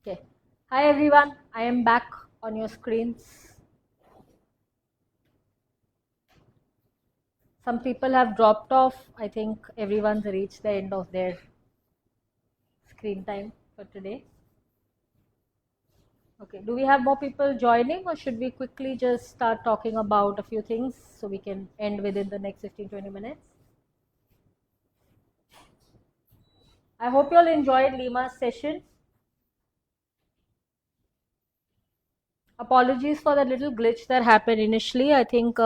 Okay. Hi everyone, I am back on your screens. Some people have dropped off. I think everyone's reached the end of their screen time for today. Okay, do we have more people joining or should we quickly just start talking about a few things so we can end within the next 15-20 minutes? I hope you all enjoyed Lima's session. Apologies for the little glitch that happened initially. I think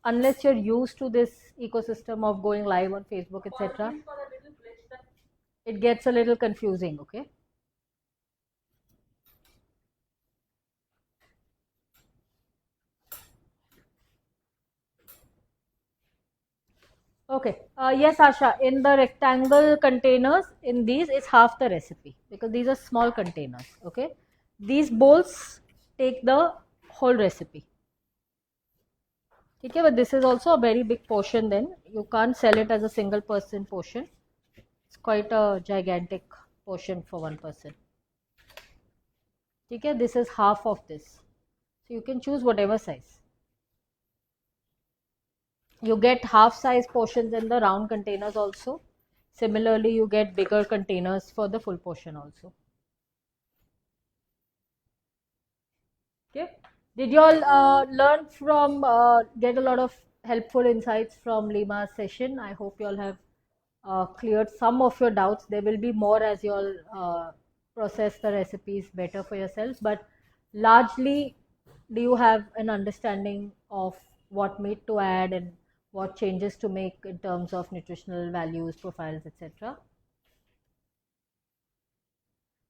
unless you're used to this ecosystem of going live on Facebook, etc., it gets a little confusing. Okay. Okay. Yes, Asha. In the rectangle containers, in these is half the recipe because these are small containers. Okay. These bowls take the whole recipe. Okay, but this is also a very big portion. Then you can't sell it as a single person portion. It's quite a gigantic portion for one person. Okay, this is half of this. So you can choose whatever size. You get half size portions in the round containers also. Similarly, you get bigger containers for the full portion also. Okay. Did you all learn from, get a lot of helpful insights from Lima's session? I hope you all have cleared some of your doubts. There will be more as you all process the recipes better for yourselves. But largely, do you have an understanding of what meat to add and what changes to make in terms of nutritional values, profiles, etc.?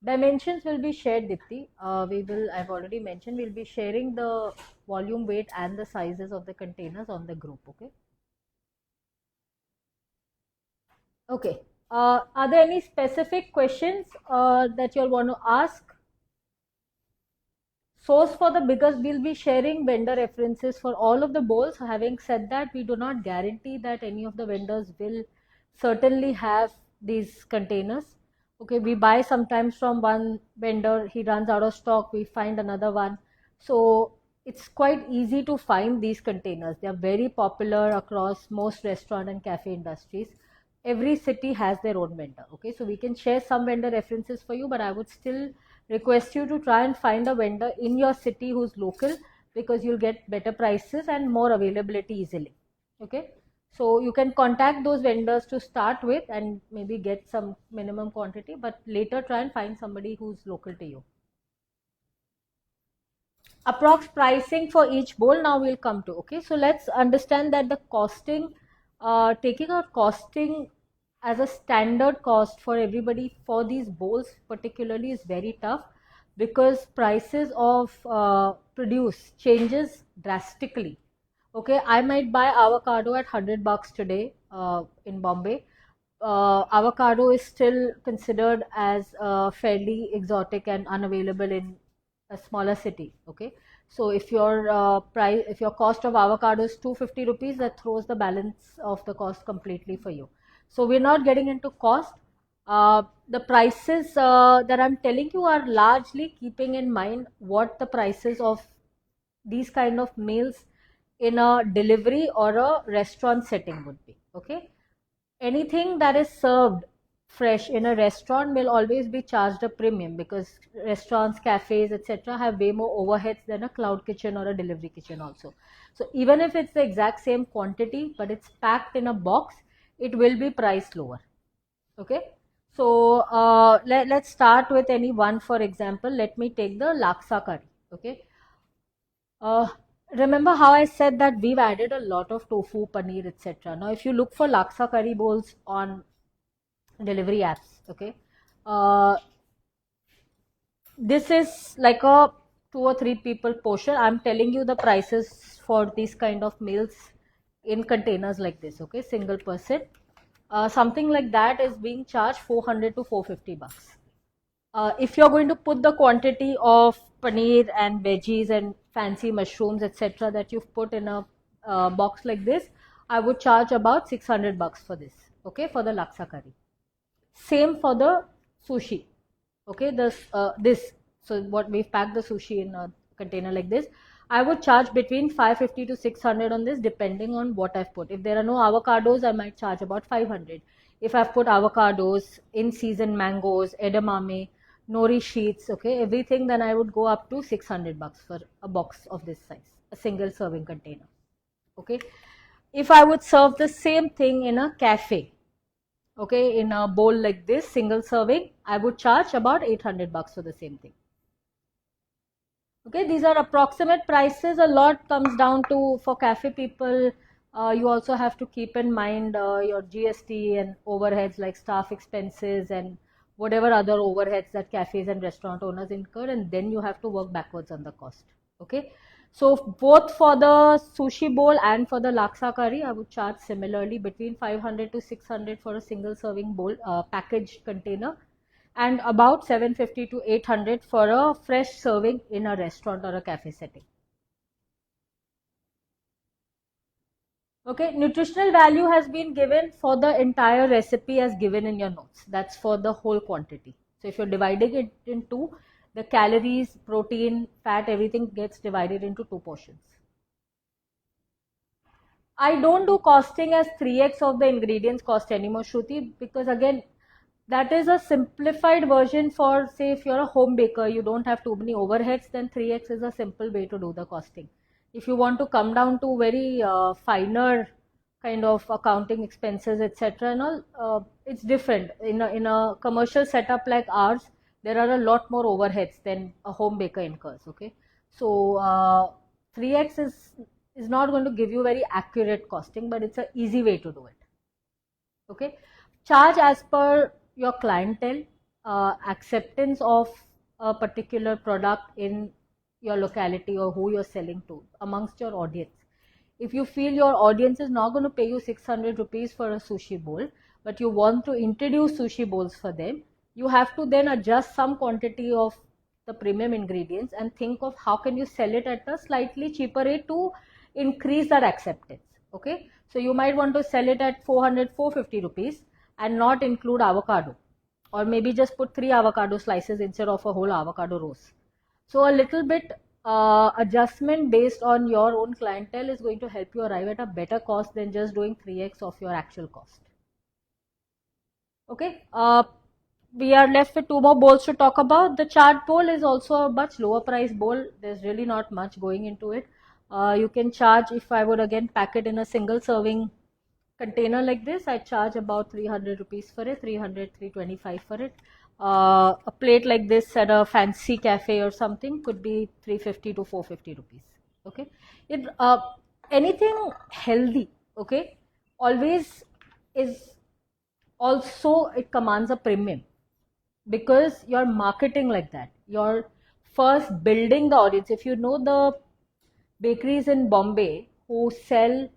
Dimensions will be shared, Dipti. I've already mentioned, we'll be sharing the volume, weight, and the sizes of the containers on the group. Okay. Okay. Are there any specific questions that you'll want to ask? Source for the, because we'll be sharing vendor references for all of the bowls. Having said that, we do not guarantee that any of the vendors will certainly have these containers. Okay, we buy sometimes from one vendor, he runs out of stock, we find another one. So it's quite easy to find these containers. They are very popular across most restaurant and cafe industries. Every city has their own vendor. Okay, so we can share some vendor references for you, but I would still request you to try and find a vendor in your city who's local, because you'll get better prices and more availability easily. Okay, so you can contact those vendors to start with and maybe get some minimum quantity, but later try and find somebody who's local to you. Approx pricing for each bowl now we'll come to. Okay, so let's understand that the costing, taking out costing as a standard cost for everybody for these bowls particularly is very tough, because prices of produce changes drastically. Okay, I might buy avocado at $100 today in Bombay. Avocado is still considered as fairly exotic and unavailable in a smaller city. Okay, so if your cost of avocado is 250 rupees, that throws the balance of the cost completely for you. So we're not getting into cost. The prices that I'm telling you are largely keeping in mind what the prices of these kind of meals in a delivery or a restaurant setting would be. Okay, anything that is served fresh in a restaurant will always be charged a premium, because restaurants, cafes, etc. have way more overheads than a cloud kitchen or a delivery kitchen also. So even if it's the exact same quantity but it's packed in a box, it will be priced lower. Okay, so let's start with any one. For example, let me take the laksa curry. Okay, uh, remember how I said that we've added a lot of tofu, paneer, etc. Now, if you look for laksa curry bowls on delivery apps, okay, uh, this is like a 2 or 3 people portion. I'm telling you the prices for these kind of meals in containers like this. Okay, single person. Something like that is being charged 400 to 450 bucks. If you're going to put the quantity of paneer and veggies and fancy mushrooms, etc., that you've put in a box like this, I would charge about 600 bucks for this. Okay, for the laksa curry. Same for the sushi. Okay, this, so what we've packed the sushi in a container like this, I would charge between 550 to 600 on this, depending on what I've put. If there are no avocados, I might charge about 500. If I've put avocados, in season mangoes, edamame, nori sheets, okay, everything, then I would go up to 600 bucks for a box of this size, a single serving container. Okay, if I would serve the same thing in a cafe, okay, in a bowl like this, single serving, I would charge about 800 bucks for the same thing. Okay, these are approximate prices. A lot comes down to, for cafe people, you also have to keep in mind your GST and overheads like staff expenses and whatever other overheads that cafes and restaurant owners incur, and then you have to work backwards on the cost. Okay, so both for the sushi bowl and for the laksa curry, I would charge similarly between 500 to 600 for a single serving bowl, packaged container, and about 750 to 800 for a fresh serving in a restaurant or a cafe setting. Okay, nutritional value has been given for the entire recipe as given in your notes. That's for the whole quantity. So if you're dividing it in two, the calories, protein, fat, everything gets divided into two portions. I don't do costing as 3x of the ingredients cost anymore, Shruti, because again, that is a simplified version for, say, if you're a home baker, you don't have too many overheads, then 3x is a simple way to do the costing. If you want to come down to very finer kind of accounting expenses, etc., and all, it's different. In a commercial setup like ours, there are a lot more overheads than a home baker incurs. Okay, so 3x is not going to give you very accurate costing, but it's an easy way to do it. Okay, charge as per your clientele, acceptance of a particular product in your locality or who you're selling to amongst your audience. If you feel your audience is not going to pay you 600 rupees for a sushi bowl, but you want to introduce sushi bowls for them, you have to then adjust some quantity of the premium ingredients and think of how can you sell it at a slightly cheaper rate to increase that acceptance. Okay, so you might want to sell it at 400, 450 rupees and not include avocado, or maybe just put 3 avocado slices instead of a whole avocado roast. So a little bit adjustment based on your own clientele is going to help you arrive at a better cost than just doing 3x of your actual cost. Okay, we are left with 2 more bowls to talk about. The chaat bowl is also a much lower price bowl. There's really not much going into it. You can charge, if I would again pack it in a single serving container like this, I charge about 300 rupees for it, 300, 325 for it. A plate like this at a fancy cafe or something could be 350 to 450 rupees. Okay, anything healthy, okay, always is also, it commands a premium because you're marketing like that. You're first building the audience. If you know the bakeries in Bombay who sell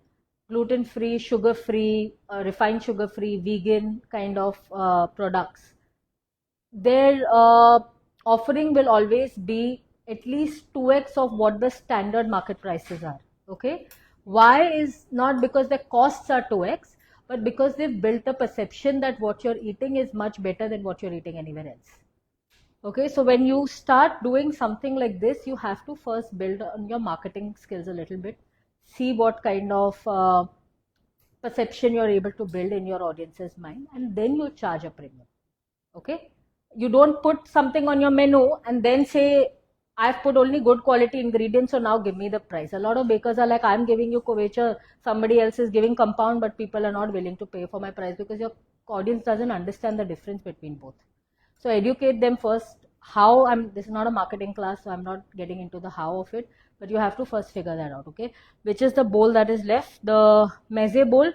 gluten-free, sugar-free, refined sugar-free, vegan kind of products, their offering will always be at least 2x of what the standard market prices are. Okay, why is not because the costs are 2x, but because they've built a perception that what you're eating is much better than what you're eating anywhere else. Okay, so when you start doing something like this, you have to first build on your marketing skills a little bit, see what kind of perception you're able to build in your audience's mind, and then you charge a premium. Okay, you don't put something on your menu and then say, I've put only good quality ingredients, so now give me the price. A lot of bakers are like, I'm giving you Kovecha, somebody else is giving compound, but people are not willing to pay for my price because your audience doesn't understand the difference between both. So educate them first. This is not a marketing class, so I'm not getting into the how of it, but you have to first figure that out. Okay, which is the bowl that is left, the meze bowl,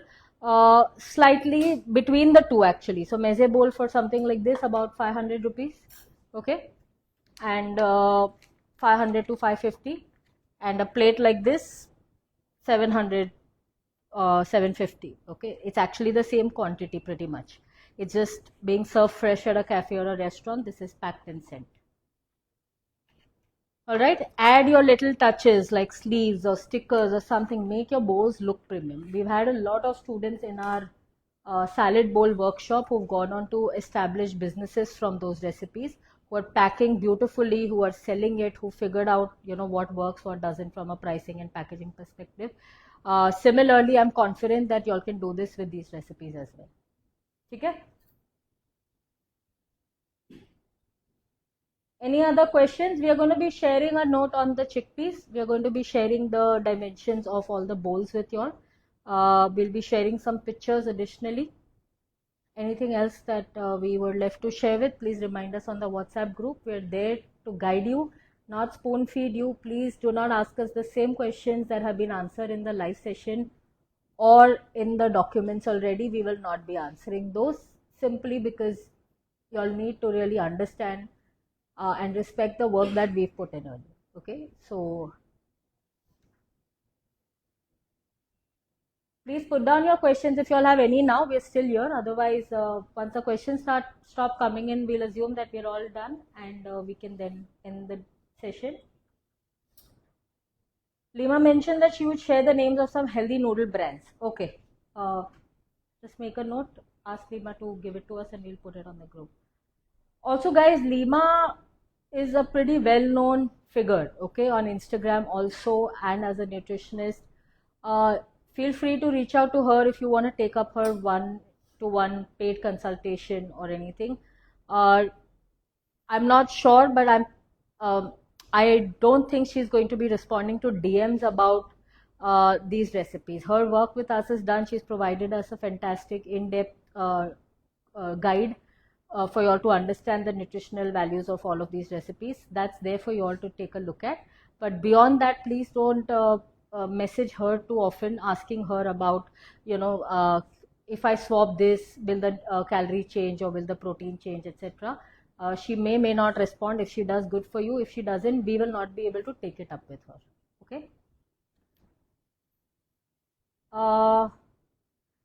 slightly between the two actually. So meze bowl for something like this, about 500 rupees. Okay, and 500 to 550, and a plate like this, 700, 750. Okay, it's actually the same quantity pretty much. It's just being served fresh at a cafe or a restaurant. This is packed and sent. Alright, add your little touches like sleeves or stickers or something. Make your bowls look premium. We've had a lot of students in our salad bowl workshop who've gone on to establish businesses from those recipes, who are packing beautifully, who are selling it, who figured out, what works, what doesn't from a pricing and packaging perspective. Similarly, I'm confident that y'all can do this with these recipes as well. Okay? Any other questions? We are going to be sharing a note on the chickpeas. We are going to be sharing the dimensions of all the bowls with y'all. We'll be sharing some pictures additionally. Anything else that we were left to share with, please remind us on the WhatsApp group. We're there to guide you, not spoon feed you. Please do not ask us the same questions that have been answered in the live session or in the documents already. We will not be answering those, simply because you all need to really understand and respect the work that we've put in earlier. Okay, so please put down your questions if you all have any now. We're still here. Otherwise, once the questions stop coming in, we'll assume that we're all done, and we can then end the session. Lima mentioned that she would share the names of some healthy noodle brands. Okay, just make a note. Ask Lima to give it to us, and we'll put it on the group. Also, guys, Lima is a pretty well-known figure, okay, on Instagram also, and as a nutritionist. Feel free to reach out to her if you want to take up her one-to-one paid consultation or anything. I'm not sure, but I don't think she's going to be responding to DMs about these recipes. Her work with us is done. She's provided us a fantastic in-depth guide for you all to understand the nutritional values of all of these recipes. That's there for you all to take a look at. But beyond that, please don't message her too often, asking her about, if I swap this, will the calorie change or will the protein change, etc. She may not respond. If she does, good for you. If she doesn't, we will not be able to take it up with her. Okay.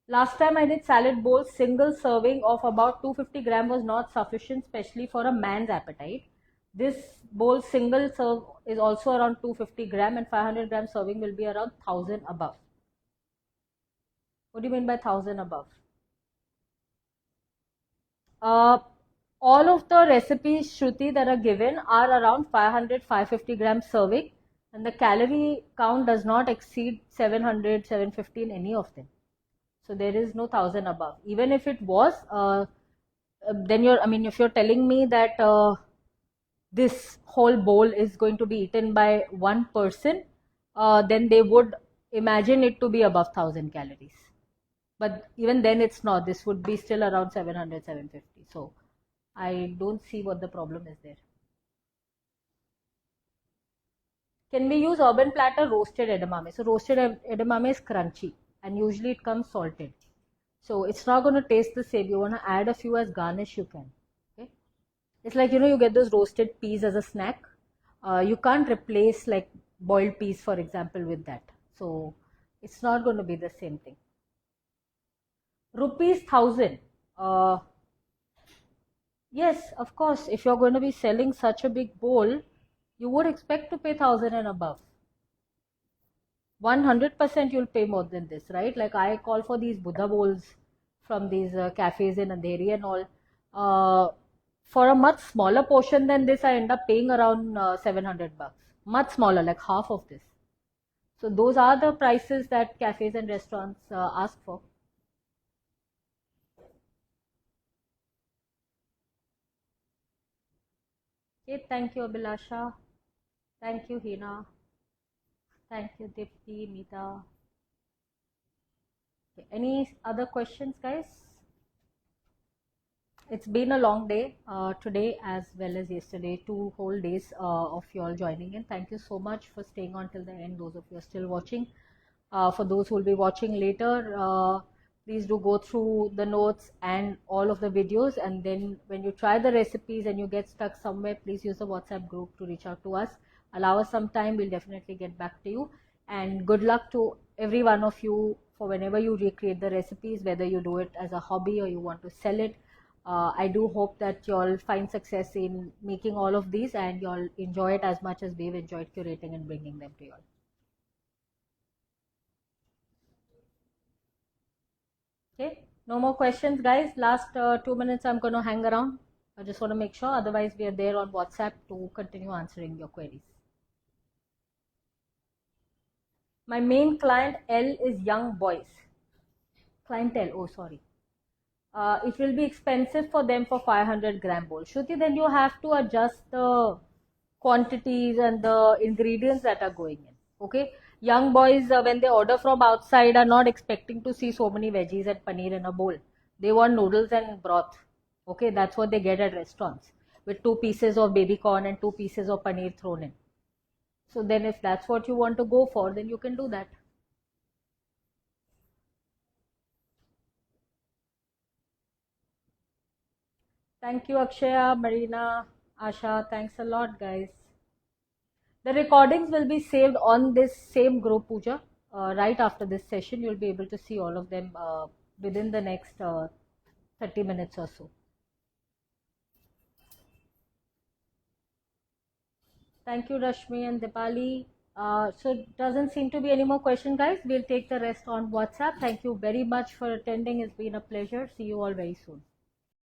Last time I did salad bowl, single serving of about 250 gram was not sufficient, especially for a man's appetite. This bowl single serve is also around 250 gram, and 500 gram serving will be around 1000 above. What do you mean by 1000 above? All of the recipes, Shruti, that are given are around 500-550 gram serving, and the calorie count does not exceed 700-750 in any of them. So there is no 1000 above. Even if it was, then if you're telling me that this whole bowl is going to be eaten by one person, then they would imagine it to be above 1000 calories. But even then it's not. This would be still around 700-750. So I don't see what the problem is there. Can we use Urban Platter roasted edamame? So roasted edamame is crunchy, and usually it comes salted. So it's not going to taste the same. You want to add a few as garnish, you can. Okay? It's like, you get those roasted peas as a snack. You can't replace like boiled peas, for example, with that. So it's not going to be the same thing. Rupees 1000. Yes, of course, if you're going to be selling such a big bowl, you would expect to pay 1000 and above. 100% you'll pay more than this, right? Like I call for these Buddha bowls from these cafes in Andheri and all. For a much smaller portion than this, I end up paying around 700 bucks. Much smaller, like half of this. So those are the prices that cafes and restaurants ask for. Okay, thank you, Abhilasha. Thank you, Hina. Thank you, Dipti, Meeta. Okay, any other questions, guys? It's been a long day today as well as yesterday, 2 whole days of you all joining in. Thank you so much for staying on till the end, those of you are still watching. For those who will be watching later, please do go through the notes and all of the videos, and then when you try the recipes and you get stuck somewhere, please use the WhatsApp group to reach out to us. Allow us some time, we'll definitely get back to you. And good luck to every one of you for whenever you recreate the recipes, whether you do it as a hobby or you want to sell it. I do hope that you all find success in making all of these and you all enjoy it as much as we've enjoyed curating and bringing them to you all. Okay, no more questions, guys. Last 2 minutes I'm going to hang around. I just want to make sure, otherwise we are there on WhatsApp to continue answering your queries. My main client L is young boys. Clientele, oh sorry. It will be expensive for them for 500-gram bowl. Shruti, then you have to adjust the quantities and the ingredients that are going in. Okay, young boys when they order from outside are not expecting to see so many veggies and paneer in a bowl. They want noodles and broth. Okay, that's what they get at restaurants with 2 pieces of baby corn and 2 pieces of paneer thrown in. So then if that's what you want to go for, then you can do that. Thank you, Akshaya, Marina, Asha. Thanks a lot, guys. The recordings will be saved on this same group, Pooja. Right after this session, you'll be able to see all of them within the next 30 minutes or so. Thank you, Rashmi and Dipali. So doesn't seem to be any more question, guys. We'll take the rest on WhatsApp. Thank you very much for attending. It's been a pleasure. See you all very soon.